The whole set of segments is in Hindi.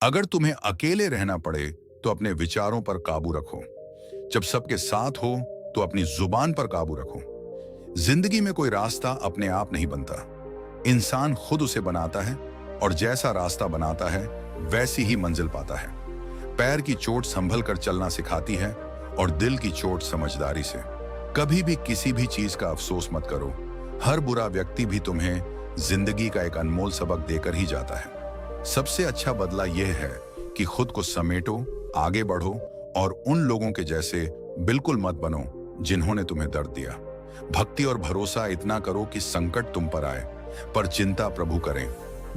अगर तुम्हें अकेले रहना पड़े तो अपने विचारों पर काबू रखो। जब सबके साथ हो तो अपनी जुबान पर काबू रखो। जिंदगी में कोई रास्ता अपने आप नहीं बनता, इंसान खुद उसे बनाता है और जैसा रास्ता बनाता है वैसी ही मंजिल पाता है। पैर की चोट संभल कर चलना सिखाती है और दिल की चोट समझदारी से। कभी भी किसी भी चीज का अफसोस मत करो, हर बुरा व्यक्ति भी तुम्हें जिंदगी का एक अनमोल सबक देकर ही जाता है। सबसे अच्छा बदला यह है कि खुद को समेटो, आगे बढ़ो और उन लोगों के जैसे बिल्कुल मत बनो जिन्होंने तुम्हें दर्द दिया। भक्ति और भरोसा इतना करो कि संकट तुम पर आए पर चिंता प्रभु करें।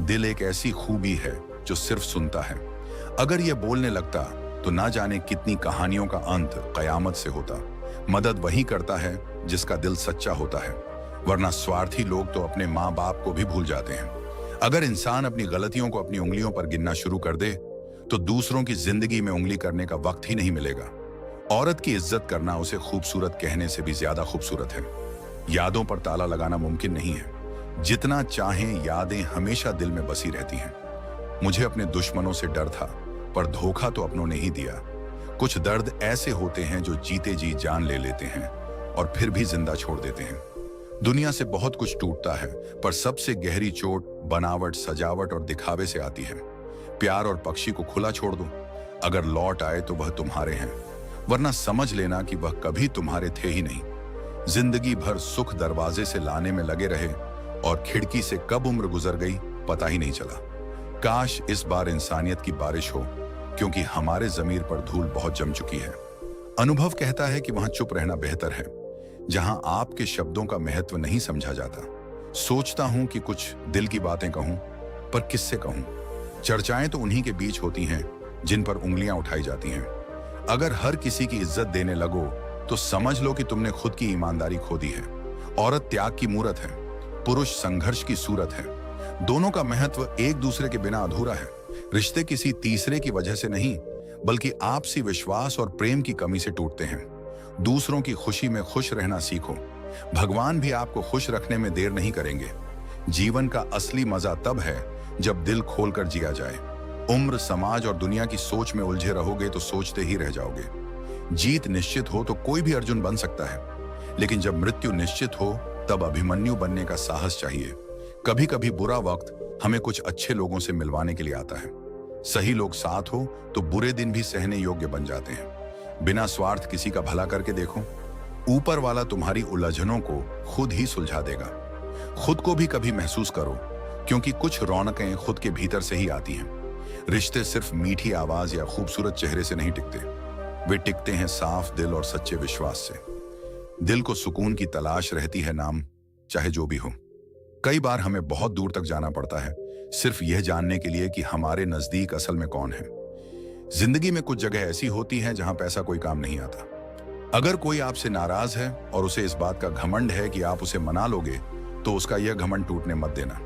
दिल एक ऐसी खूबी है जो सिर्फ सुनता है, अगर यह बोलने लगता तो ना जाने कितनी कहानियों का अंत कयामत से होता। मदद वही करता है जिसका दिल सच्चा होता है, वरना स्वार्थी लोग तो अपने माँ बाप को भी भूल जाते हैं। अगर इंसान अपनी गलतियों को अपनी उंगलियों पर गिनना शुरू कर दे तो दूसरों की जिंदगी में उंगली करने का वक्त ही नहीं मिलेगा। औरत की इज्जत करना उसे खूबसूरत कहने से भी ज्यादा खूबसूरत है। यादों पर ताला लगाना मुमकिन नहीं है, जितना चाहें यादें हमेशा दिल में बसी रहती हैं। मुझे अपने दुश्मनों से डर था पर धोखा तो अपनों ने ही दिया। कुछ दर्द ऐसे होते हैं जो जीते जी जान ले लेते हैं और फिर भी जिंदा छोड़ देते हैं। दुनिया से बहुत कुछ टूटता है पर सबसे गहरी चोट बनावट, सजावट और दिखावे से आती है। प्यार और पक्षी को खुला छोड़ दो, अगर लौट आए तो वह तुम्हारे हैं, वरना समझ लेना कि वह कभी तुम्हारे थे ही नहीं। जिंदगी भर सुख दरवाजे से लाने में लगे रहे और खिड़की से कब उम्र गुजर गई पता ही नहीं चला। काश इस बार इंसानियत की बारिश हो, क्योंकि हमारे जमीर पर धूल बहुत जम चुकी है। अनुभव कहता है कि वहां चुप रहना बेहतर है, जहां आपके शब्दों का महत्व नहीं समझा जाता। सोचता हूं कि कुछ दिल की बातें कहूं, पर किससे कहूं? चर्चाएं तो उन्हीं के बीच होती हैं जिन पर उंगलियां उठाई जाती हैं। अगर हर किसी की इज्जत देने लगो तो समझ लो कि तुमने खुद की ईमानदारी खो दी है। औरत त्याग की मूरत है, पुरुष संघर्ष की सूरत है। दोनों का महत्व एक दूसरे के बिना अधूरा है। रिश्ते किसी तीसरे की वजह से नहीं, बल्कि आपसी विश्वास और प्रेम की कमी से टूटते हैं। दूसरों की खुशी में खुश रहना सीखो, भगवान भी आपको खुश रखने में देर नहीं करेंगे। जीवन का असली मजा तब है जब दिल खोलकर जिया जाए। उम्र, समाज और दुनिया की सोच में उलझे रहोगे तो सोचते ही रह जाओगे। जीत निश्चित हो तो कोई भी अर्जुन बन सकता है, लेकिन जब मृत्यु निश्चित हो तब अभिमन्यु बनने का साहस चाहिए। कभी कभी बुरा वक्त हमें कुछ अच्छे लोगों से मिलवाने के लिए आता है। सही लोग साथ हो तो बुरे दिन भी सहने योग्य बन जाते हैं। बिना स्वार्थ किसी का भला करके देखो, ऊपर वाला तुम्हारी उलझनों को खुद ही सुलझा देगा। खुद को भी कभी महसूस करो, क्योंकि कुछ रौनकें खुद के भीतर से ही आती हैं। रिश्ते सिर्फ मीठी आवाज या खूबसूरत चेहरे से नहीं टिकते, वे टिकते हैं साफ दिल और सच्चे विश्वास से। दिल को सुकून की तलाश रहती है, नाम चाहे जो भी हो। कई बार हमें बहुत दूर तक जाना पड़ता है सिर्फ यह जानने के लिए कि हमारे नजदीक असल में कौन है। जिंदगी में कुछ जगह ऐसी होती हैं जहां पैसा कोई काम नहीं आता। अगर कोई आपसे नाराज है और उसे इस बात का घमंड है कि आप उसे मना लोगे, तो उसका यह घमंड टूटने मत देना।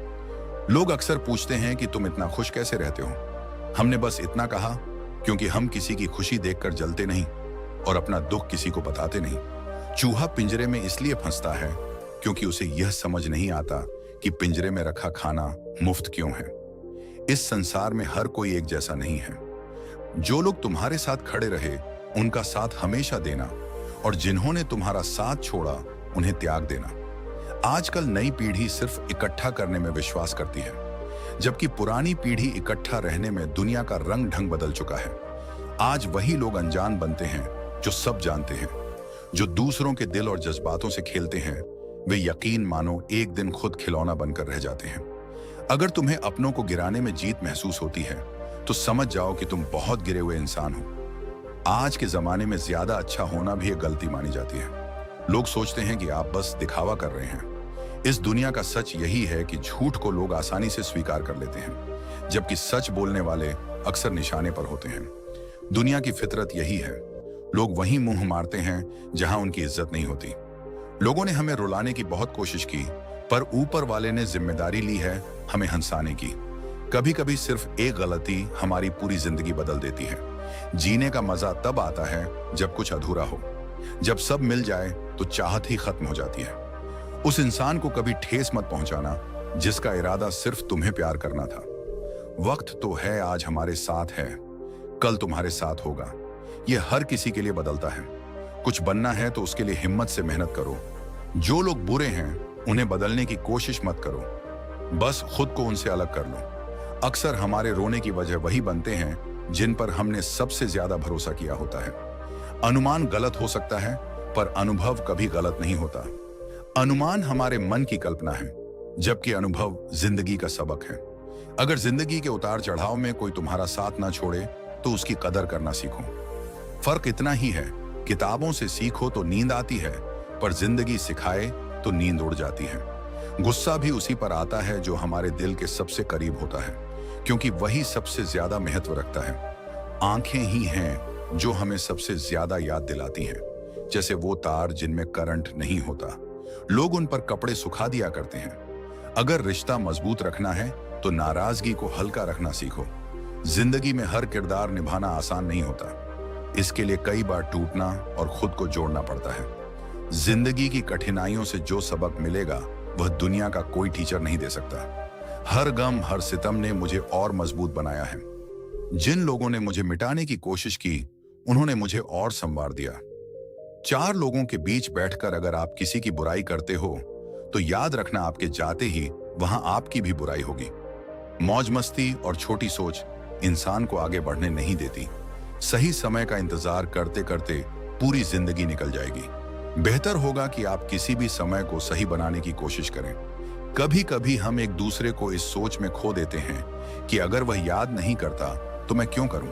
लोग अक्सर पूछते हैं कि तुम इतना खुश कैसे रहते हो। हमने बस इतना कहा क्योंकि हम किसी की खुशी देखकर जलते नहीं और अपना दुख किसी को बताते नहीं। चूहा पिंजरे में इसलिए फंसता है क्योंकि उसे यह समझ नहीं आता कि पिंजरे में रखा खाना मुफ्त क्यों है। इस संसार में हर कोई एक जैसा नहीं है। जो लोग तुम्हारे साथ खड़े रहे उनका साथ हमेशा देना, और जिन्होंने तुम्हारा साथ छोड़ा उन्हें त्याग देना। आजकल नई पीढ़ी सिर्फ इकट्ठा करने में विश्वास करती है, जबकि पुरानी पीढ़ी इकट्ठा रहने में दुनिया का रंग ढंग बदल चुका है। आज वही लोग अनजान बनते हैं जो सब जानते हैं। जो दूसरों के दिल और जज्बातों से खेलते हैं वे यकीन मानो एक दिन खुद खिलौना बनकर रह जाते हैं। अगर तुम्हें अपनों को गिराने में जीत महसूस होती है तो समझ जाओ कि तुम बहुत गिरे हुए इंसान हो। आज के जमाने में ज्यादा अच्छा होना भी एक गलती मानी जाती है। लोग सोचते हैं कि आप बस दिखावा कर रहे हैं। इस दुनिया का सच यही है कि झूठ को लोग आसानी से स्वीकार कर लेते हैं, जबकि सच बोलने वाले अक्सर निशाने पर होते हैं। दुनिया की फितरत यही है, लोग वहीं मुंह मारते हैं जहां उनकी इज्जत नहीं होती। लोगों ने हमें रुलाने की बहुत कोशिश की, पर ऊपर वाले ने जिम्मेदारी ली है हमें हंसाने की। कभी कभी सिर्फ एक गलती हमारी पूरी जिंदगी बदल देती है। जीने का मजा तब आता है जब कुछ अधूरा हो। जब सब मिल जाए तो चाहत ही खत्म हो जाती है। उस इंसान को कभी ठेस मत पहुंचाना जिसका इरादा सिर्फ तुम्हें प्यार करना था। वक्त तो है आज हमारे साथ है, कल तुम्हारे साथ होगा। यह हर किसी के लिए बदलता है। कुछ बनना है तो उसके लिए हिम्मत से मेहनत करो। जो लोग बुरे हैं उन्हें बदलने की कोशिश मत करो, बस खुद को उनसे अलग कर लो। अक्सर हमारे रोने की वजह वही बनते हैं जिन पर हमने सबसे ज्यादा भरोसा किया होता है। अनुमान गलत हो सकता है, पर अनुभव कभी गलत नहीं होता। अनुमान हमारे मन की कल्पना है, जबकि अनुभव जिंदगी का सबक है। अगर जिंदगी के उतार चढ़ाव में कोई तुम्हारा साथ ना छोड़े तो उसकी कदर करना सीखो। फर्क इतना ही है, किताबों से सीखो तो नींद आती है, पर जिंदगी सिखाए तो नींद उड़ जाती है। गुस्सा भी उसी पर आता है जो हमारे दिल के सबसे करीब होता है, क्योंकि वही सबसे ज्यादा महत्व रखता है। आंखें ही हैं जो हमें सबसे ज्यादा याद दिलाती हैं, जैसे वो तार जिनमें करंट नहीं होता। लोग उन पर कपड़े सुखा दिया करते हैं। अगर रिश्ता मजबूत रखना है तो नाराजगी को हल्का रखना सीखो। जिंदगी में हर किरदार निभाना आसान नहीं होता, इसके लिए कई बार टूटना और खुद को जोड़ना पड़ता है। जिंदगी की कठिनाइयों से जो सबक मिलेगा वह दुनिया का कोई टीचर नहीं दे सकता। हर गम, हर सितम ने मुझे और मजबूत बनाया है। जिन लोगों ने मुझे मिटाने की कोशिश की, उन्होंने मुझे और संवार दिया। चार लोगों के बीच बैठकर अगर आप किसी की बुराई करते हो तो याद रखना, आपके जाते ही वहां आपकी भी बुराई होगी। मौज मस्ती और छोटी सोच इंसान को आगे बढ़ने नहीं देती। सही समय का इंतजार करते करते पूरी जिंदगी निकल जाएगी। बेहतर होगा कि आप किसी भी समय को सही बनाने की कोशिश करें। कभी कभी हम एक दूसरे को इस सोच में खो देते हैं कि अगर वह याद नहीं करता तो मैं क्यों करूं।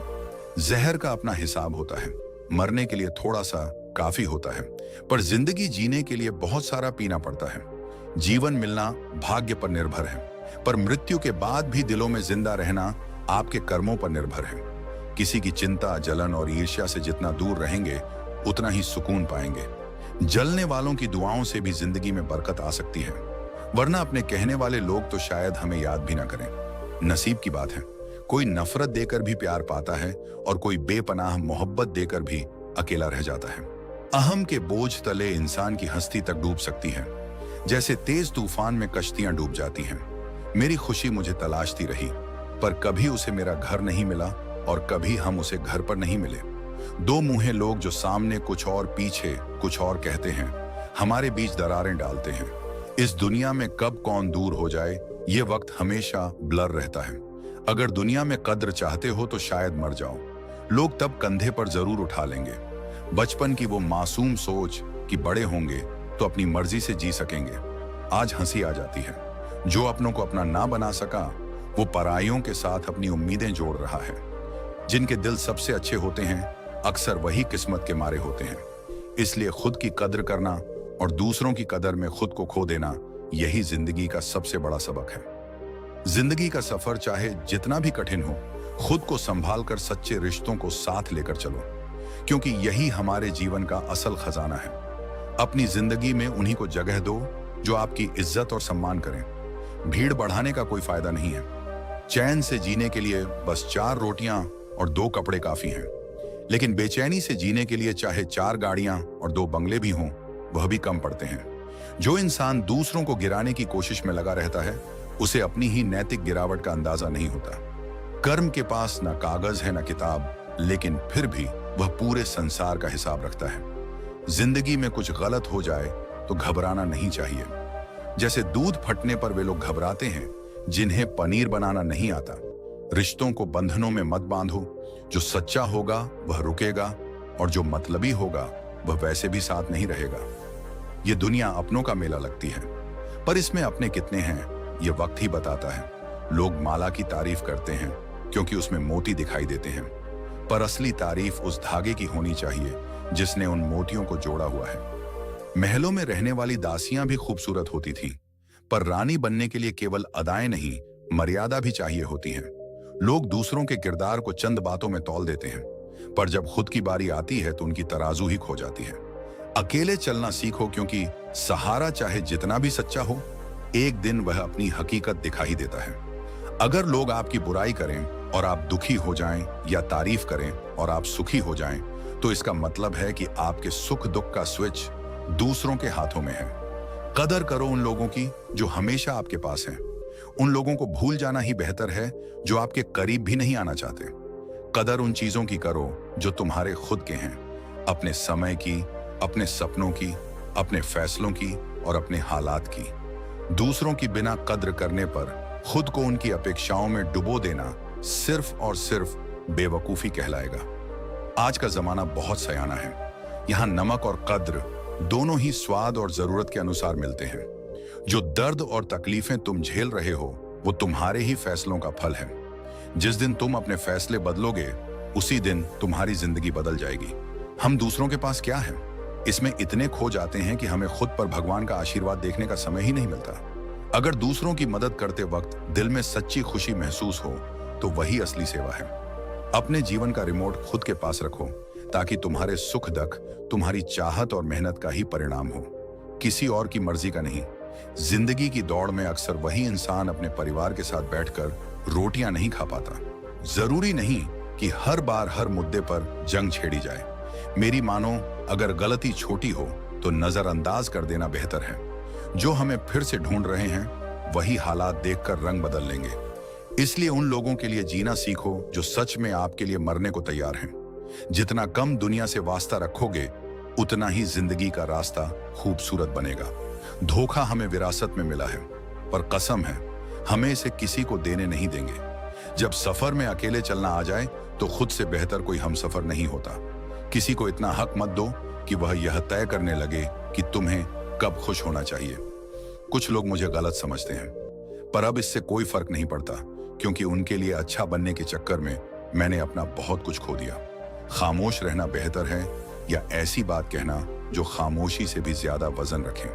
जहर का अपना हिसाब होता है, मरने के लिए थोड़ा सा काफी होता है, पर जिंदगी जीने के लिए बहुत सारा पीना पड़ता है। जीवन मिलना भाग्य पर निर्भर है, पर मृत्यु के बाद भी दिलों में जिंदा रहना आपके कर्मों पर निर्भर है। किसी की चिंता, जलन और ईर्ष्या से जितना दूर रहेंगे उतना ही सुकून पाएंगे। जलने वालों की दुआओं से भी जिंदगी में बरकत आ सकती है, वरना अपने कहने वाले लोग तो शायद हमें याद भी ना करें। नसीब की बात है, कोई नफरत देकर भी प्यार पाता है और कोई बेपनाह मोहब्बत देकर भी अकेला रह जाता है। अहम के बोझ तले इंसान की हस्ती तक डूब सकती है, जैसे तेज तूफान में कश्तियां डूब जाती हैं। मेरी खुशी मुझे तलाशती रही, पर कभी उसे मेरा घर नहीं मिला और कभी हम उसे घर पर नहीं मिले। दो मुंहे लोग जो सामने कुछ और पीछे कुछ और कहते हैं, हमारे बीच दरारें डालते हैं। इस दुनिया में कब कौन दूर हो जाए ये वक्त हमेशा ब्लर रहता है। अगर दुनिया में कद्र चाहते हो तो शायद मर जाओ, लोग तब कंधे पर जरूर उठा लेंगे। बचपन की वो मासूम सोच कि बड़े होंगे तो अपनी मर्जी से जी सकेंगे, आज हंसी आ जाती है। जो अपनों को अपना ना बना सका वो पराइयों के साथ अपनी उम्मीदें जोड़ रहा है। जिनके दिल सबसे अच्छे होते हैं अक्सर वही किस्मत के मारे होते हैं। इसलिए खुद की कद्र करना और दूसरों की कदर में खुद को खो देना, यही जिंदगी का सबसे बड़ा सबक है। जिंदगी का सफर चाहे जितना भी कठिन हो, खुद को संभाल कर सच्चे रिश्तों को साथ लेकर चलो, क्योंकि यही हमारे जीवन का असल खजाना है। अपनी जिंदगी में उन्हीं को जगह दो जो आपकी इज्जत और सम्मान करें। भीड़ बढ़ाने का कोई फायदा नहीं है। चैन से जीने के लिए बस 4 रोटियां और 2 कपड़े काफी हैं, लेकिन बेचैनी से जीने के लिए चाहे 4 गाड़ियां और 2 बंगले भी हों, वह भी कम पड़ते हैं। जो इंसान दूसरों को गिराने की कोशिश में लगा रहता है, उसे अपनी ही नैतिक गिरावट का अंदाजा नहीं होता। कर्म के पास न कागज है न किताब, लेकिन फिर भी वह पूरे संसार का हिसाब रखता है। जिंदगी में कुछ गलत हो जाए तो घबराना नहीं चाहिए। जैसे दूध फटने पर वे लोग घबराते हैं जिन्हें पनीर बनाना नहीं आता। रिश्तों को बंधनों में मत बांधो। जो सच्चा होगा वह रुकेगा और जो मतलबी होगा वह वैसे भी साथ नहीं रहेगा। ये दुनिया अपनों का मेला लगती है, पर इसमें अपने कितने हैं ये वक्त ही बताता है। लोग माला की तारीफ करते हैं क्योंकि उसमें मोती दिखाई देते हैं, पर असली तारीफ उस धागे की होनी चाहिए जिसने उन मोतियों को जोड़ा हुआ है। महलों में रहने वाली दासियां भी खूबसूरत होती थीं, पर रानी बनने के लिए केवल अदाएं नहीं, मर्यादा भी चाहिए होती है। लोग दूसरों के किरदार को चंद बातों में तौल देते हैं, पर जब खुद की बारी आती है तो उनकी तराजू ही खो जाती है। अकेले चलना सीखो, क्योंकि सहारा चाहे जितना भी सच्चा हो, एक दिन वह अपनी हकीकत दिखा ही देता है। अगर लोग आपकी बुराई करें और आप दुखी हो जाएं, या तारीफ करें और आप सुखी हो जाएं, तो इसका मतलब है कि आपके सुख दुख का स्विच दूसरों के हाथों में है। कदर करो उन लोगों की जो हमेशा आपके पास हैं। उन लोगों को भूल जाना ही बेहतर है जो आपके करीब भी नहीं आना चाहते। कदर उन चीजों की करो जो तुम्हारे खुद के हैं, अपने समय की, अपने सपनों की, अपने फैसलों की और अपने हालात की। दूसरों की बिना कद्र करने पर खुद को उनकी अपेक्षाओं में डुबो देना सिर्फ और सिर्फ बेवकूफी कहलाएगा। आज का जमाना बहुत सयाना है। यहाँ नमक और कद्र दोनों ही स्वाद और जरूरत के अनुसार मिलते हैं। जो दर्द और तकलीफें तुम झेल रहे हो वो तुम्हारे ही फैसलों का फल है। जिस दिन तुम अपने फैसले बदलोगे उसी दिन तुम्हारी जिंदगी बदल जाएगी। हम दूसरों के पास क्या है, इसमें इतने खो जाते हैं कि हमें खुद पर भगवान का आशीर्वाद देखने का समय ही नहीं मिलता। अगर दूसरों की मदद करते वक्त दिल में सच्ची खुशी महसूस हो तो वही असली सेवा है। अपने जीवन का रिमोट खुद के पास रखो ताकि तुम्हारे सुख दुख तुम्हारी चाहत और मेहनत का ही परिणाम हो, किसी और की मर्जी का नहीं। जिंदगी की दौड़ में अक्सर वही इंसान अपने परिवार के साथ बैठकर रोटियां नहीं खा पाता। जरूरी नहीं कि हर बार हर मुद्दे पर जंग छेड़ी जाए। मेरी मानो, अगर गलती छोटी हो तो नजरअंदाज कर देना बेहतर है। जो हमें फिर से ढूंढ रहे हैं वही हालात देखकर रंग बदल लेंगे। इसलिए उन लोगों के लिए जीना सीखो जो सच में आपके लिए मरने को तैयार हैं। जितना कम दुनिया से वास्ता रखोगे उतना ही जिंदगी का रास्ता खूबसूरत बनेगा। धोखा हमें विरासत में मिला है, पर कसम है हमें इसे किसी को देने नहीं देंगे। जब सफर में अकेले चलना आ जाए तो खुद से बेहतर कोई हमसफर नहीं होता। किसी को इतना हक मत दो कि वह यह तय करने लगे कि तुम्हें कब खुश होना चाहिए। कुछ लोग मुझे गलत समझते हैं, पर अब इससे कोई फर्क नहीं पड़ता, क्योंकि उनके लिए अच्छा बनने के चक्कर में मैंने अपना बहुत कुछ खो दिया। खामोश रहना बेहतर है या ऐसी बात कहना जो खामोशी से भी ज्यादा वजन रखे।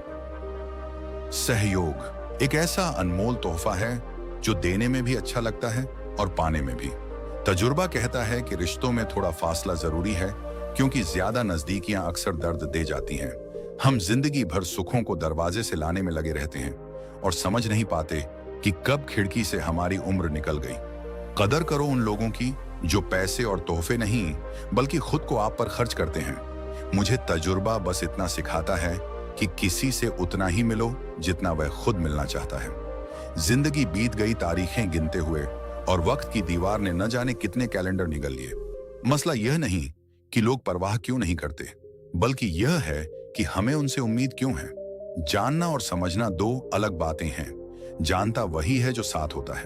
सहयोग एक ऐसा अनमोल तोहफा है जो देने में भी अच्छा लगता है और पाने में भी। तजुर्बा कहता है कि रिश्तों में थोड़ा फासला जरूरी है, क्योंकि ज्यादा नजदीकियां अक्सर दर्द दे जाती हैं। हम जिंदगी भर सुखों को दरवाजे से लाने में लगे रहते हैं और समझ नहीं पाते कि कब खिड़की से हमारी उम्र निकल गई। कदर करो उन लोगों की जो पैसे और तोहफे नहीं बल्कि खुद को आप पर खर्च करते हैं। मुझे तजुर्बा बस इतना सिखाता है कि किसी से उतना ही मिलो जितना वह खुद मिलना चाहता है। जिंदगी बीत गई तारीखें गिनते हुए और वक्त की दीवार ने न जाने कितने कैलेंडर निगल लिए। मसला यह नहीं कि लोग परवाह क्यों नहीं करते, बल्कि यह है कि हमें उनसे उम्मीद क्यों है। जानना और समझना दो अलग बातें हैं। जानता वही है जो साथ होता है,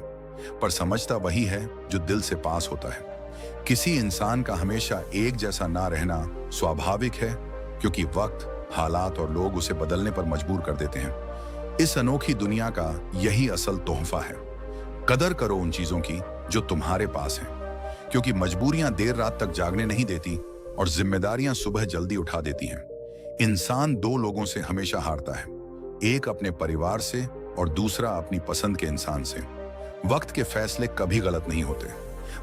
पर समझता वही है जो दिल से पास होता है। किसी इंसान का हमेशा एक जैसा ना रहना स्वाभाविक है, क्योंकि वक्त, हालात और लोग उसे बदलने पर मजबूर कर देते हैं। इस अनोखी दुनिया का यही असल तोहफा है। कदर करो उन चीजों की जो तुम्हारे पास हैं, क्योंकि मजबूरियां देर रात तक जागने नहीं देती और जिम्मेदारियां सुबह जल्दी उठा देती हैं। इंसान दो लोगों से हमेशा हारता है, एक अपने परिवार से और दूसरा अपनी पसंद के इंसान से। वक्त के फैसले कभी गलत नहीं होते,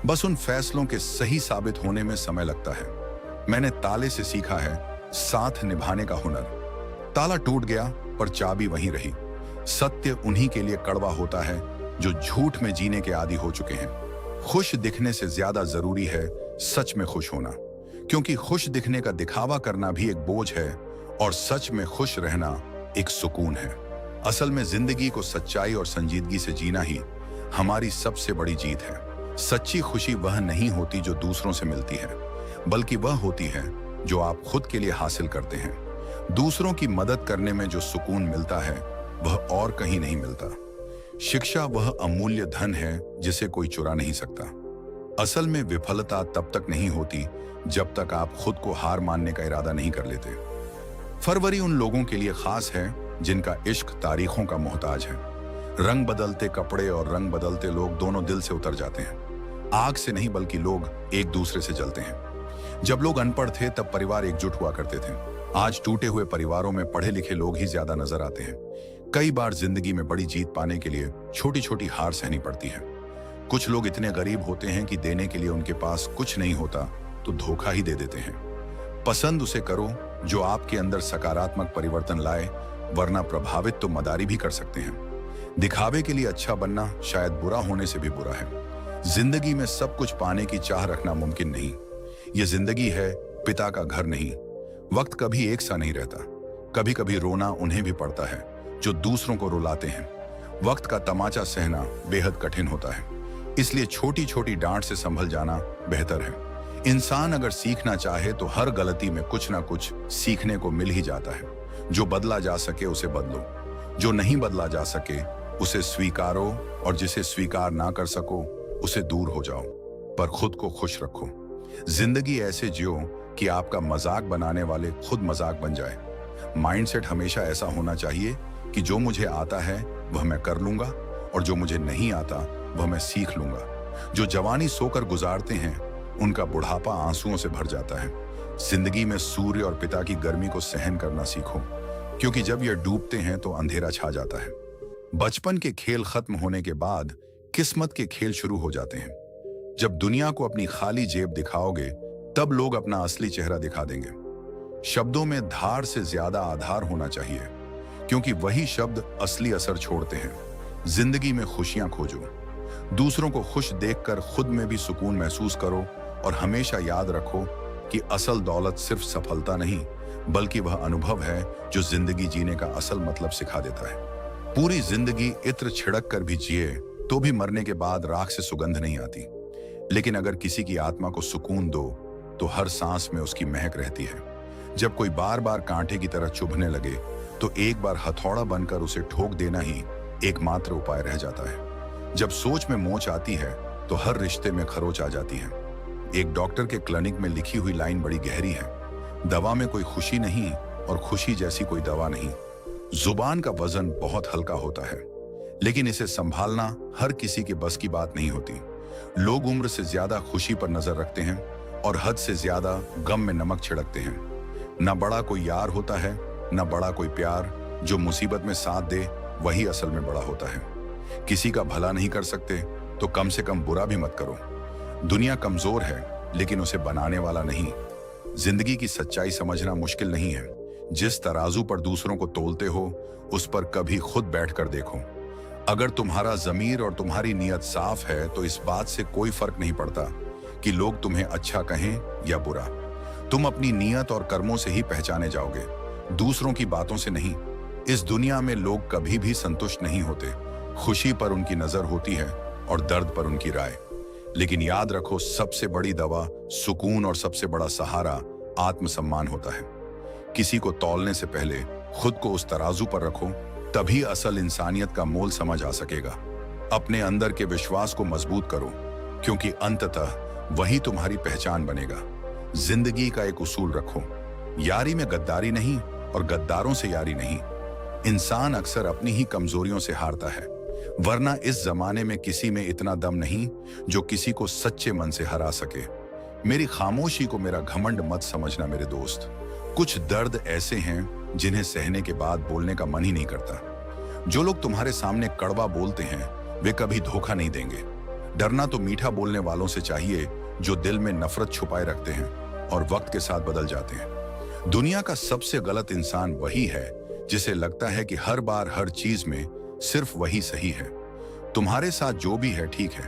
बस उन फैसलों के सही साबित होने में समय लगता है। मैंने ताले से सीखा है साथ निभाने का हुनर। ताला टूट गया पर चाबी वहीं रही। सत्य उन्हीं के लिए कड़वा होता है जो झूठ में जीने के आदी हो चुके हैं। खुश दिखने से ज्यादा जरूरी है सच में खुश होना, क्योंकि खुश दिखने का दिखावा करना भी एक बोझ है और सच में खुश रहना एक सुकून है। असल में जिंदगी को सच्चाई और संजीदगी से जीना ही हमारी सबसे बड़ी जीत है। सच्ची खुशी वह नहीं होती जो दूसरों से मिलती है, बल्कि वह होती है जो आप खुद के लिए हासिल करते हैं। दूसरों की मदद करने में जो सुकून मिलता है वह और कहीं नहीं मिलता। शिक्षा वह अमूल्य धन है जिसे कोई चुरा नहीं सकता। असल में विफलता तब तक नहीं होती जब तक आप खुद को हार मानने का इरादा नहीं कर लेते। फरवरी उन लोगों के लिए खास है जिनका इश्क तारीखों का मोहताज है। रंग बदलते कपड़े और रंग बदलते लोग दोनों दिल से उतर जाते हैं। आग से नहीं बल्कि लोग एक दूसरे से जलते हैं। जब लोग अनपढ़ थे तब परिवार एकजुट हुआ करते थे। आज टूटे हुए परिवारों में पढ़े लिखे लोग ही ज्यादा नजर आते हैं। कई बार जिंदगी में बड़ी जीत पाने के लिए छोटी छोटी हार सहनी पड़ती है। कुछ लोग इतने गरीब होते हैं कि देने के लिए उनके पास कुछ नहीं होता तो धोखा ही दे देते हैं। पसंद उसे करो जो आपके अंदर सकारात्मक परिवर्तन लाए, वरना प्रभावित तो मदारी भी कर सकते हैं। दिखावे के लिए अच्छा बनना शायद बुरा होने से भी बुरा है। जिंदगी में सब कुछ पाने की चाह रखना मुमकिन नहीं। यह जिंदगी है, पिता का घर नहीं। वक्त कभी एक सा नहीं रहता। कभी कभी रोना उन्हें भी पड़ता है जो दूसरों को रुलाते हैं। वक्त का तमाचा सहना बेहद कठिन होता है, इसलिए छोटी छोटी डांट से संभल जाना बेहतर है। इंसान अगर सीखना चाहे तो हर गलती में कुछ ना कुछ सीखने को मिल ही जाता है। जो बदला जा सके उसे बदलो, जो नहीं बदला जा सके उसे स्वीकारो, और जिसे स्वीकार ना कर सको उसे दूर हो जाओ, पर खुद को खुश रखो। जिंदगी ऐसे जियो कि आपका मजाक बनाने वाले खुद मजाक बन जाए। माइंडसेट हमेशा ऐसा होना चाहिए कि जो मुझे आता है वह मैं कर लूंगा, और जो मुझे नहीं आता वह मैं सीख लूंगा। जो जवानी सोकर गुजारते हैं उनका बुढ़ापा आंसुओं से भर जाता है। जिंदगी में सूर्य और पिता की गर्मी को सहन करना सीखो, क्योंकि जब यह डूबते हैं तो अंधेरा छा जाता है। बचपन के खेल खत्म होने के बाद किस्मत के खेल शुरू हो जाते हैं। जब दुनिया को अपनी खाली जेब दिखाओगे तब लोग अपना असली चेहरा दिखा देंगे। शब्दों में धार से ज्यादा आधार होना चाहिए, क्योंकि वही शब्द असली असर छोड़ते हैं। जिंदगी में खुशियां खोजो, दूसरों को खुश देखकर खुद में भी सुकून महसूस करो, और हमेशा याद रखो कि असल दौलत सिर्फ सफलता नहीं बल्कि वह अनुभव है जो जिंदगी जीने का असल मतलब सिखा देता है। पूरी जिंदगी इत्र छिड़क कर भी जिए तो भी मरने के बाद राख से सुगंध नहीं आती, लेकिन अगर किसी की आत्मा को सुकून दो तो हर सांस में उसकी महक रहती है। जब कोई बार बार कांटे की तरह चुभने लगे तो एक बार हथौड़ा बनकर उसे ठोक देना ही एकमात्र उपाय रह जाता है। जब सोच में मोच आती है तो हर रिश्ते में खरोच आ जाती है। एक डॉक्टर के क्लिनिक में लिखी हुई लाइन बड़ी गहरी है, दवा में कोई खुशी नहीं और खुशी जैसी कोई दवा नहीं। जुबान का वजन बहुत हल्का होता है, लेकिन इसे संभालना हर किसी के बस की बात नहीं होती। लोग उम्र से ज्यादा खुशी पर नजर रखते हैं और हद से ज्यादा गम में नमक छिड़कते हैं। न बड़ा कोई यार होता है, न बड़ा कोई प्यार। जो मुसीबत में साथ दे वही असल में बड़ा होता है। किसी का भला नहीं कर सकते तो कम से कम बुरा भी मत करो। दुनिया कमजोर है लेकिन उसे बनाने वाला नहीं। जिंदगी की सच्चाई समझना मुश्किल नहीं है। जिस तराजू पर दूसरों को तोलते हो उस पर कभी खुद बैठकर देखो। अगर तुम्हारा ज़मीर और तुम्हारी नीयत साफ है तो इस बात से कोई फर्क नहीं पड़ता कि लोग तुम्हें अच्छा कहें या बुरा। तुम अपनी नीयत और कर्मों से ही पहचाने जाओगे, दूसरों की बातों से नहीं। इस दुनिया में लोग कभी भी संतुष्ट नहीं होते। खुशी पर उनकी नजर होती है और दर्द पर उनकी राय। लेकिन याद रखो, सबसे बड़ी दवा सुकून और सबसे बड़ा सहारा आत्मसम्मान होता है। किसी को तौलने से पहले खुद को उस तराजू पर रखो, तभी असल इंसानियत का मोल समझ आ सकेगा। अपने अंदर के विश्वास को मजबूत करो, क्योंकि अंततः वही तुम्हारी पहचान बनेगा। जिंदगी का एक उसूल रखो, यारी में गद्दारी नहीं और गद्दारों से यारी नहीं। इंसान अक्सर अपनी ही कमजोरियों से हारता है, वरना इस जमाने में किसी में इतना दम नहीं जो किसी को सच्चे मन से हरा सके। मेरी खामोशी को मेरा घमंड मत समझना मेरे दोस्त। कुछ दर्द ऐसे हैं जिन्हें सहने के बाद बोलने का मन ही नहीं करता। जो लोग तुम्हारे सामने कड़वा बोलते हैं वे कभी धोखा नहीं देंगे। डरना तो मीठा बोलने वालों से चाहिए जो दिल में नफरत छुपाए रखते हैं और वक्त के साथ बदल जाते हैं। दुनिया का सबसे गलत इंसान वही है जिसे लगता है कि हर बार हर चीज में सिर्फ वही सही है। तुम्हारे साथ जो भी है ठीक है,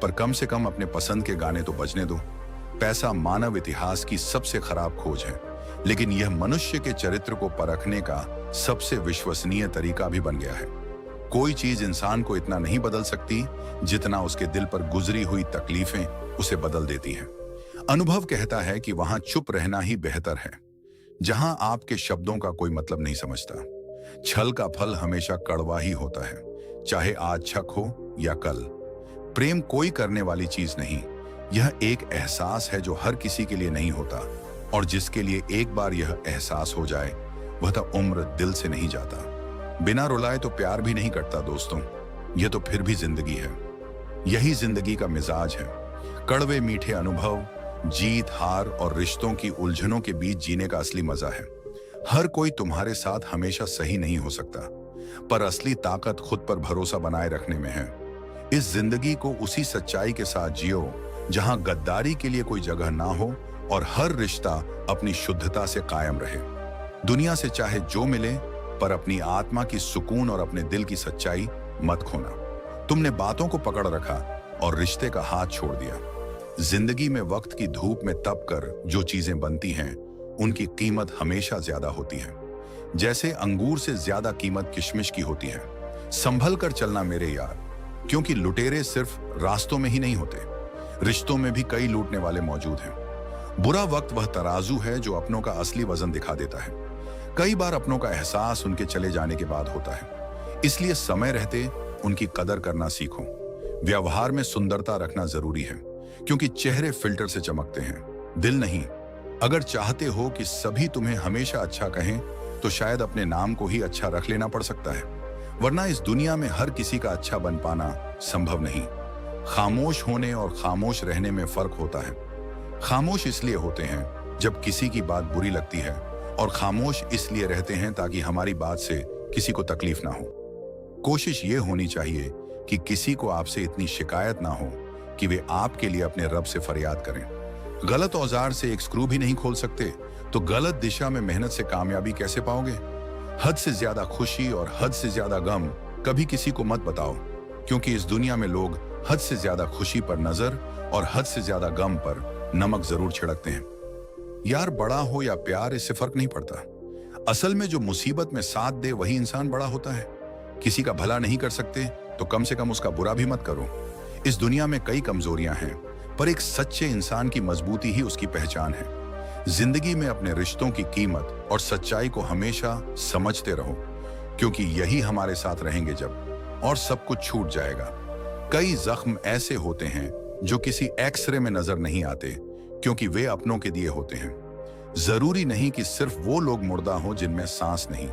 पर कम से कम अपने पसंद के गाने तो बजने दो। पैसा मानव इतिहास की सबसे खराब खोज है, लेकिन यह मनुष्य के चरित्र को परखने का सबसे विश्वसनीय तरीका भी बन गया है। कोई चीज इंसान को इतना नहीं बदल सकती जितना उसके दिल पर गुजरी हुई तकलीफें उसे बदल देती हैं। अनुभव कहता है कि वहां चुप रहना ही बेहतर है, जहां आपके शब्दों का कोई मतलब नहीं समझता। छल का फल हमेशा कड़वा ही होता है, चाहे आज शक हो या कल। प्रेम कोई करने वाली चीज नहीं, यह एक एहसास है जो हर किसी के लिए नहीं होता, और जिसके लिए एक बार यह एहसास हो जाए वह तो उम्र दिल से नहीं जाता। बिना रुलाए तो प्यार भी नहीं करता दोस्तों, यह तो फिर भी जिंदगी है। यही जिंदगी का मिजाज है। कड़वे मीठे अनुभव, जीत हार और रिश्तों की उलझनों के बीच जीने का असली मजा है। हर कोई तुम्हारे साथ हमेशा सही नहीं हो सकता, पर असली ताकत खुद पर भरोसा बनाए रखने में है। इस जिंदगी को उसी सच्चाई के साथ जियो जहां गद्दारी के लिए कोई जगह ना हो और हर रिश्ता अपनी शुद्धता से कायम रहे। दुनिया से चाहे जो मिले, पर अपनी आत्मा की सुकून और अपने दिल की सच्चाई मत खोना। तुमने बातों को पकड़ रखा और रिश्ते का हाथ छोड़ दिया। जिंदगी में वक्त की धूप में तप कर जो चीजें बनती हैं उनकी कीमत हमेशा ज्यादा होती है। जैसे अंगूर से ज्यादा कीमत किशमिश की होती है। संभल कर चलना मेरे यार, क्योंकि लुटेरे सिर्फ रास्तों में ही नहीं होते, रिश्तों में भी कई लूटने वाले मौजूद हैं। बुरा वक्त वह तराजू है जो अपनों का असली वजन दिखा देता है। कई बार अपनों का एहसास उनके चले जाने के बाद होता है। इसलिए समय रहते उनकी कदर करना सीखो। व्यवहार में सुंदरता रखना जरूरी है, क्योंकि चेहरे फिल्टर से चमकते हैं, दिल नहीं। अगर चाहते हो कि सभी तुम्हें हमेशा अच्छा कहें, तो शायद अपने नाम को ही अच्छा रख लेना पड़ सकता है, वरना इस दुनिया में हर किसी का अच्छा बन पाना संभव नहीं। खामोश होने और खामोश रहने में फर्क होता है। खामोश इसलिए होते हैं जब किसी की बात बुरी लगती है, और खामोश इसलिए रहते हैं ताकि हमारी बात से किसी को तकलीफ ना हो। कोशिश ये होनी चाहिए कि किसी को आपसे इतनी शिकायत ना हो कि वे आपके लिए अपने रब से फरियाद करें। गलत औजार से एक स्क्रू भी नहीं खोल सकते, तो गलत दिशा में मेहनत से कामयाबी कैसे पाओगे? हद से ज्यादा खुशी और हद से ज्यादा गम कभी किसी को मत बताओ, क्योंकि इस दुनिया में लोग हद से ज्यादा खुशी पर नजर और हद से ज्यादा गम पर नमक जरूर छिड़कते हैं। यार बड़ा हो या प्यार, इससे फर्क नहीं पड़ता। असल में जो मुसीबत में साथ दे वही इंसान बड़ा होता है। किसी का भला नहीं कर सकते तो कम से कम उसका बुरा भी मत करो। इस दुनिया में कई कमजोरियां हैं, पर एक सच्चे इंसान की मजबूती ही उसकी पहचान है। जिंदगी में अपने रिश्तों की कीमत और सच्चाई को हमेशा समझते रहो, क्योंकि यही हमारे साथ रहेंगे जब और सब कुछ छूट जाएगा। कई जख्म ऐसे होते हैं जो किसी एक्सरे में नजर नहीं आते, क्योंकि वे अपनों के दिए होते हैं। जरूरी नहीं कि सिर्फ वो लोग मुर्दा हों जिनमें सांस नहीं,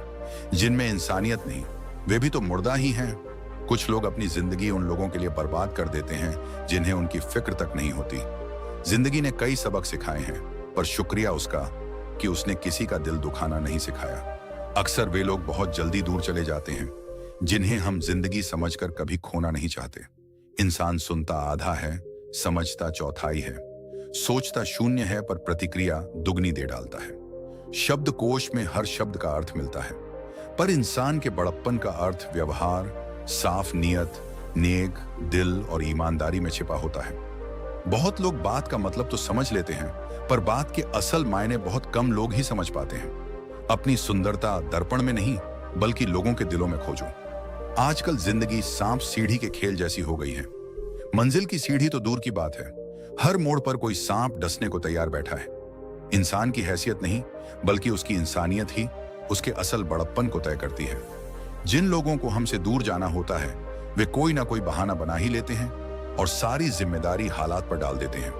जिनमें इंसानियत नहीं, वे भी तो मुर्दा ही हैं। कुछ लोग अपनी जिंदगी उन लोगों के लिए बर्बाद कर देते हैं जिन्हें उनकी फिक्र तक नहीं होती। जिंदगी ने कई सबक सिखाए हैं, पर शुक्रिया उसका कि उसने किसी का दिल दुखाना नहीं सिखाया। अक्सर वे लोग बहुत जल्दी दूर चले जाते हैं जिन्हें हम जिंदगी समझकर कभी खोना नहीं चाहते। इंसान सुनता आधा है, समझता चौथाई है, सोचता शून्य है, पर प्रतिक्रिया दुगनी दे डालता है। शब्दकोश में हर शब्द का अर्थ मिलता है, पर इंसान के बड़प्पन का अर्थ व्यवहार, साफ नीयत, नेक दिल और ईमानदारी में छिपा होता है। बहुत लोग बात का मतलब तो समझ लेते हैं, पर बात के असल मायने बहुत कम लोग ही समझ पाते हैं। अपनी सुंदरता दर्पण में नहीं, बल्कि लोगों के दिलों में खोजो। आजकल जिंदगी सांप सीढ़ी के खेल जैसी हो गई है। मंजिल की सीढ़ी तो दूर की बात है, हर मोड़ पर कोई सांप डसने को तैयार बैठा है। इंसान की हैसियत नहीं, बल्कि उसकी इंसानियत ही उसके असल बड़प्पन को तय करती है। जिन लोगों को हमसे दूर जाना होता है, वे कोई ना कोई बहाना बना ही लेते हैं और सारी जिम्मेदारी हालात पर डाल देते हैं।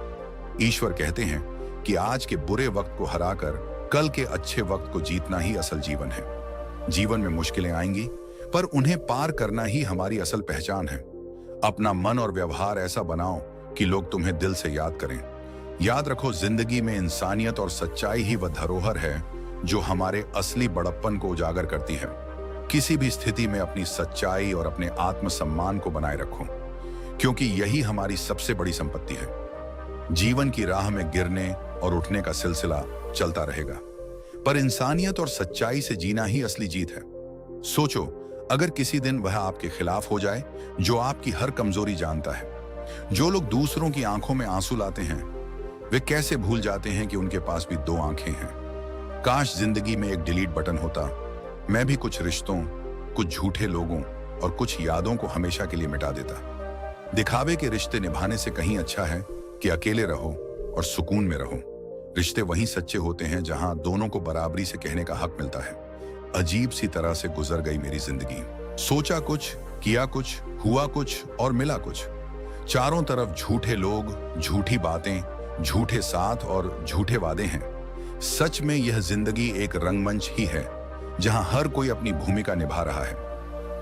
ईश्वर कहते हैं कि आज के बुरे वक्त को हराकर कल के अच्छे वक्त को जीतना ही असल जीवन है। जीवन में मुश्किलें आएंगी, पर उन्हें पार करना ही हमारी असल पहचान है। अपना मन और व्यवहार ऐसा बनाओ कि लोग तुम्हें दिल से याद करें। याद रखो, जिंदगी में इंसानियत और सच्चाई ही वह धरोहर है जो हमारे असली बड़प्पन को उजागर करती है। किसी भी स्थिति में अपनी सच्चाई और अपने आत्मसम्मान को बनाए रखो, क्योंकि यही हमारी सबसे बड़ी संपत्ति है। जीवन की राह में गिरने और उठने का सिलसिला चलता रहेगा, पर इंसानियत और सच्चाई से जीना ही असली जीत है। सोचो, अगर किसी दिन वह आपके खिलाफ हो जाए जो आपकी हर कमजोरी जानता है। जो लोग दूसरों की आंखों में आंसू लाते हैं, वे कैसे भूल जाते हैं कि उनके पास भी दो आंखें हैं। काश जिंदगी में एक डिलीट बटन होता, मैं भी कुछ रिश्तों, कुछ झूठे लोगों और कुछ यादों को हमेशा के लिए मिटा देता। दिखावे के रिश्ते निभाने से कहीं अच्छा है कि अकेले रहो और सुकून में रहो। रिश्ते वहीं सच्चे होते हैं जहां दोनों को बराबरी से कहने का हक मिलता है। अजीब सी तरह से गुजर गई मेरी जिंदगी। सोचा कुछ, किया कुछ, हुआ कुछ और मिला कुछ। चारों तरफ झूठे लोग, झूठी बातें, झूठे साथ और झूठे वादे हैं। सच में यह जिंदगी एक रंगमंच ही है जहां हर कोई अपनी भूमिका निभा रहा है।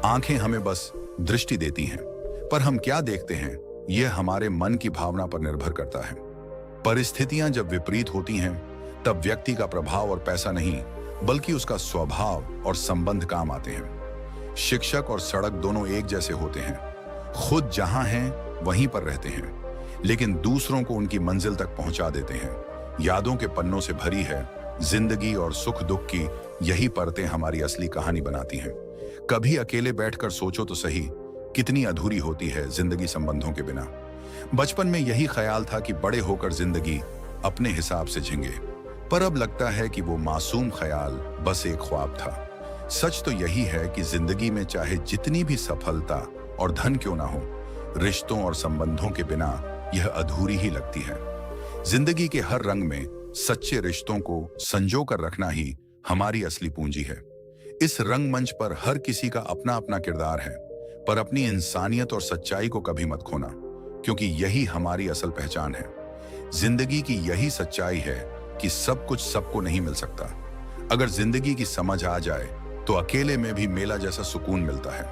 आंखें हमें बस दृष्टि देती हैं, पर हम क्या देखते हैं यह हमारे मन की भावना पर निर्भर करता है। परिस्थितियां जब विपरीत होती हैं, तब व्यक्ति का प्रभाव और पैसा नहीं, बल्कि उसका स्वभाव और संबंध काम आते हैं। शिक्षक और सड़क दोनों एक जैसे होते हैं। खुद जहां हैं वहीं पर रहते हैं, लेकिन दूसरों को उनकी मंजिल तक पहुंचा देते हैं। यादों के पन्नों से भरी है जिंदगी और सुख दुख की यही परतें हमारी असली कहानी बनाती हैं। कभी अकेले बैठकर सोचो तो सही, कितनी अधूरी होती है जिंदगी संबंधों के बिना। बचपन में यही ख्याल था कि बड़े होकर जिंदगी अपने हिसाब से झिंगे, पर अब लगता है कि वो मासूम ख्याल बस एक ख्वाब था। सच तो यही है कि जिंदगी में चाहे जितनी भी सफलता और धन क्यों ना हो, रिश्तों और संबंधों के बिना यह अधूरी ही लगती है। जिंदगी के हर रंग में सच्चे रिश्तों को संजो कर रखना ही हमारी असली पूंजी है। इस रंगमंच पर हर किसी का अपना अपना किरदार है, पर अपनी इंसानियत और सच्चाई को कभी मत खोना, क्योंकि यही हमारी असल पहचान है। जिंदगी की यही सच्चाई है कि सब कुछ सबको नहीं मिल सकता। अगर जिंदगी की समझ आ जाए तो अकेले में भी मेला जैसा सुकून मिलता है,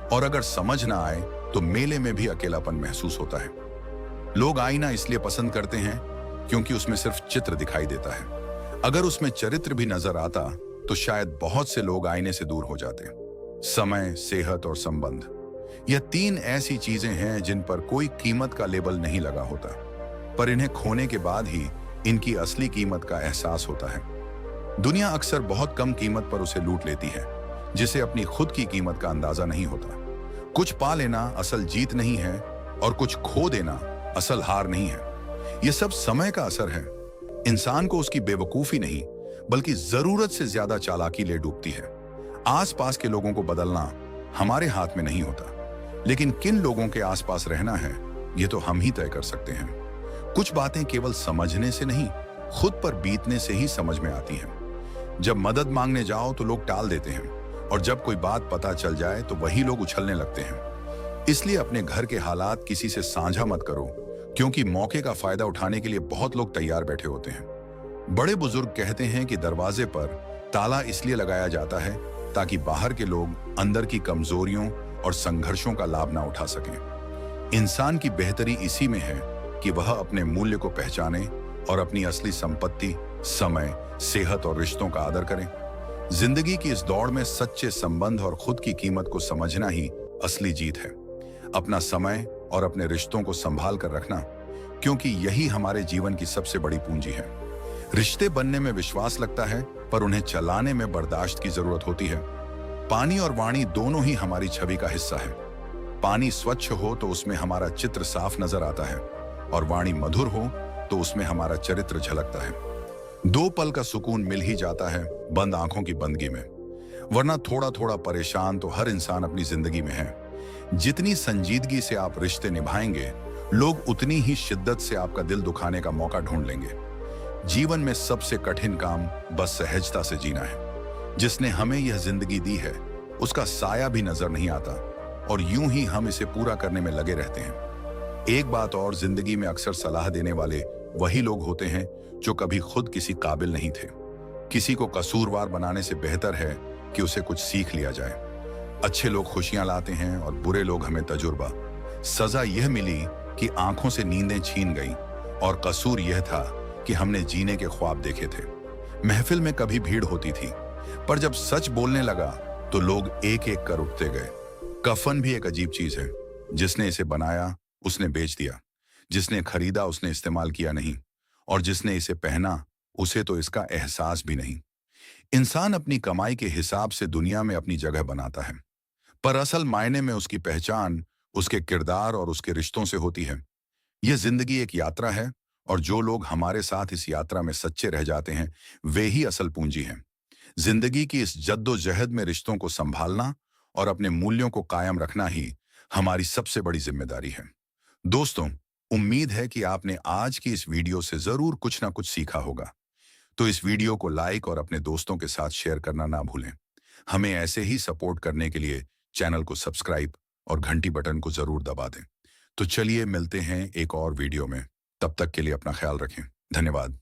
और अगर समझ ना आए तो मेले में भी अकेलापन महसूस होता है। लोग आईना इसलिए पसंद करते हैं क्योंकि उसमें सिर्फ चित्र दिखाई देता है। अगर उसमें चरित्र भी नजर आता तो शायद बहुत से लोग आईने से दूर हो जाते। समय, सेहत और संबंध, यह तीन ऐसी चीजें हैं जिन पर कोई कीमत का लेबल नहीं लगा होता, पर इन्हें खोने के बाद ही इनकी असली कीमत का एहसास होता है। दुनिया अक्सर बहुत कम कीमत पर उसे लूट लेती है, जिसे अपनी खुद की कीमत का अंदाजा नहीं होता। कुछ पा लेना असल जीत नहीं है, और कुछ खो देना असल हार नहीं है। यह सब समय का असर है। इंसान को उसकी बेवकूफी नहीं, बल्कि जरूरत से ज्यादा चालाकी ले डूबती है। आसपास के लोगों को बदलना हमारे हाथ में नहीं होता, लेकिन किन लोगों के आसपास रहना है, यह तो हम ही तय कर सकते हैं। कुछ बातें केवल समझने से नहीं, खुद पर बीतने से ही समझ में आती हैं। जब मदद मांगने जाओ तो लोग टाल देते हैं, और जब कोई बात पता चल जाए तो वही लोग उछलने लगते हैं। इसलिए अपने घर के हालात किसी से साझा मत करो, क्योंकि मौके का फायदा उठाने के लिए बहुत लोग तैयार बैठे होते हैं। बड़े बुजुर्ग कहते हैं कि दरवाजे पर ताला इसलिए लगाया जाता है ताकि बाहर के लोग अंदर की कमजोरियों और संघर्षों का लाभ ना उठा सकें। इंसान की बेहतरी इसी में है कि वह अपने मूल्य को पहचाने और अपनी असली संपत्ति, समय, सेहत और रिश्तों का आदर करें। जिंदगी की इस दौड़ में सच्चे संबंध और खुद की कीमत को समझना ही असली जीत है। अपना समय और अपने रिश्तों को संभाल कर रखना, क्योंकि यही हमारे जीवन की सबसे बड़ी पूंजी है। रिश्ते बनने में विश्वास लगता है, पर उन्हें चलाने में बर्दाश्त की जरूरत होती है। पानी और वाणी दोनों ही हमारी छवि का हिस्सा है। पानी स्वच्छ हो तो उसमें हमारा चित्र साफ नजर आता है, और वाणी मधुर हो तो उसमें हमारा चरित्र झलकता है। दो पल का सुकून मिल ही जाता है बंद आंखों की बंदगी में, वरना थोड़ा थोड़ा परेशान तो हर इंसान अपनी जिंदगी में है। जितनी संजीदगी से आप रिश्ते निभाएंगे, लोग उतनी ही शिद्दत से आपका दिल दुखाने का मौका ढूंढ लेंगे। जीवन में सबसे कठिन काम बस सहजता से जीना है। जिसने हमें यह जिंदगी दी है, उसका साया भी नजर नहीं आता, और यूं ही हम इसे पूरा करने में लगे रहते हैं। एक बात और, जिंदगी में अक्सर सलाह देने वाले वही लोग होते हैं जो कभी खुद किसी काबिल नहीं थे। किसी को कसूरवार बनाने से बेहतर है कि उसे कुछ सीख लिया जाए। अच्छे लोग खुशियां लाते हैं और बुरे लोग हमें तजुर्बा। सजा यह मिली कि आंखों से नींदें छीन गई, और कसूर यह था कि हमने जीने के ख्वाब देखे थे। महफिल में कभी भीड़ होती थी, पर जब सच बोलने लगा तो लोग एक एक कर उठते गए। कफन भी एक अजीब चीज है। जिसने इसे बनाया उसने बेच दिया, जिसने खरीदा उसने इस्तेमाल किया नहीं, और जिसने इसे पहना उसे तो इसका एहसास भी नहीं। इंसान अपनी कमाई के हिसाब से दुनिया में अपनी जगह बनाता है, पर असल मायने में उसकी पहचान उसके किरदार और उसके रिश्तों से होती है। यह जिंदगी एक यात्रा है, और जो लोग हमारे साथ इस यात्रा में सच्चे रह जाते हैं, वे ही असल पूंजी हैं। जिंदगी की इस जद्दोजहद में रिश्तों को संभालना और अपने मूल्यों को कायम रखना ही हमारी सबसे बड़ी जिम्मेदारी है। दोस्तों, उम्मीद है कि आपने आज की इस वीडियो से जरूर कुछ ना कुछ सीखा होगा। तो इस वीडियो को लाइक और अपने दोस्तों के साथ शेयर करना ना भूलें। हमें ऐसे ही सपोर्ट करने के लिए चैनल को सब्सक्राइब और घंटी बटन को जरूर दबा दें। तो चलिए मिलते हैं एक और वीडियो में। तब तक के लिए अपना ख्याल रखें। धन्यवाद।